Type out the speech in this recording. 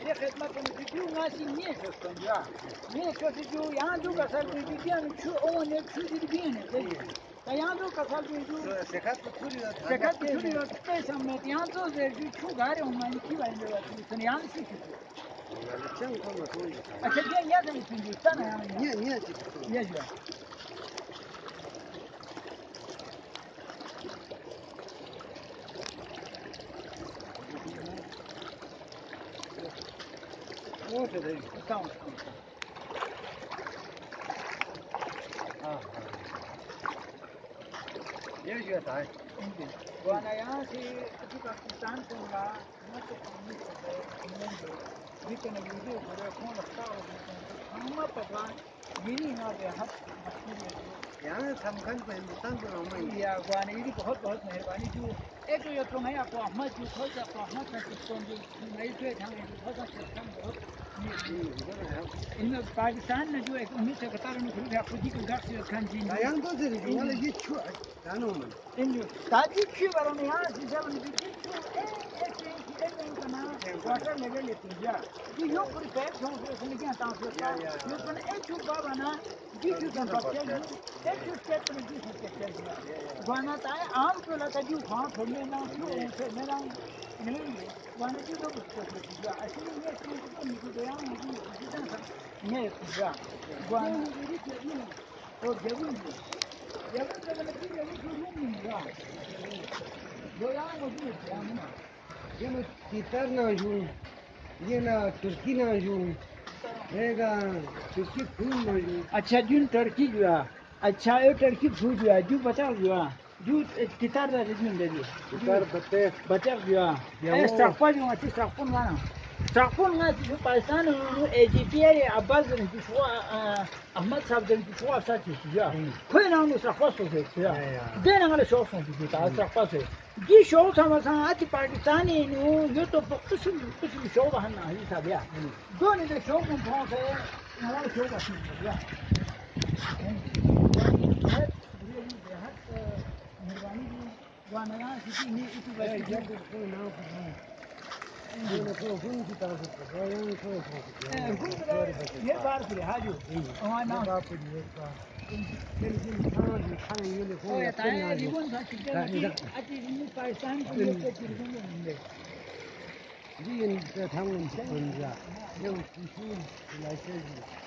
ये खिदमत में जो नासी नहीं है संजा ये कैसे जो यहाँ जो का सर में दिया न छू ओ ने छू दी भी ने तो यहाँ जो का सर में जो सेकत छुरी होता है सामने यहाँ तो जो छू गारे हो मैं की बात है तो यहाँ से अच्छा ये याद है हिंदुस्तान है ये जो वो तो है बताओ ये जो है वाला यहाँ से किसी पाकिस्तान को ना तो पानी से मिलेंगे जितने वीडियो पूरे कौन लगता हो हम पता मेरी ना बेहद मशहूर है यहाँ समखन को हिंदुस्तान को हम या वाला ये बहुत बहुत मेहरबानी जो एक जो तुम है आपको अहमद जो खोज आपको अहमद का सिस्टम जो नहीं तो हम बहुत सिस्टम बहुत इनमें पाकिस्तान में जो 1971 में खुद आपको जी को घर से खान जी यहाँ तो से वाला ये छू जानो मन इन जो ताजी छू वाला में यहाँ से जब ये छू एक ना वाटर लेवल लेती है ये यो पूरी पैप जो से नहीं आता है यो पर एक छू बाबा ना जी छू का पक्के एक छू स्टेप में जी छू के गाना था आम तो लगा जो खां थोड़े ना छू से मेरा नहीं वाला जो तो असली ये चीज तो निकल गया नहीं पूरा गाना तो जरूर ये ना गिटार ना जो ये ना तुर्की ना जो रहेगा तुर्की फूल ना जो अच्छा जून टर्की जो है अच्छा ये टर्की फूल जो है जो बचा जो है जो गिटार का रिदम दे दिए गिटार बचा जो है ये स्ट्रक्चर जो है स्ट्रक्चर वाला स्ट्रक्चर ना जो पाकिस्तान में एजीपीआर अब्बास ने जो अहमद साहब ने जो साथ किया कोई ना उस स्ट्रक्चर से किया देना वाले शौक से किया स्ट्रक्चर से जी शौक समझा आज पाकिस्तानी नो यो तो कुछ शौक है ना ये सब या दोनों के शौक में बहुत है हमारे शौक है या मेहरबानी जी वाना किसी ने इस बात जब को ना ये को हुन की तरफ से ये बार फिर हाजू और ना बाप की ये का लेकिन खाना भी खाने ये ले हो या ताया रिबन था कि अति इन पाकिस्तान को ये के रिबन में जी इन थांगन बन जा ये किसी लाइसेंस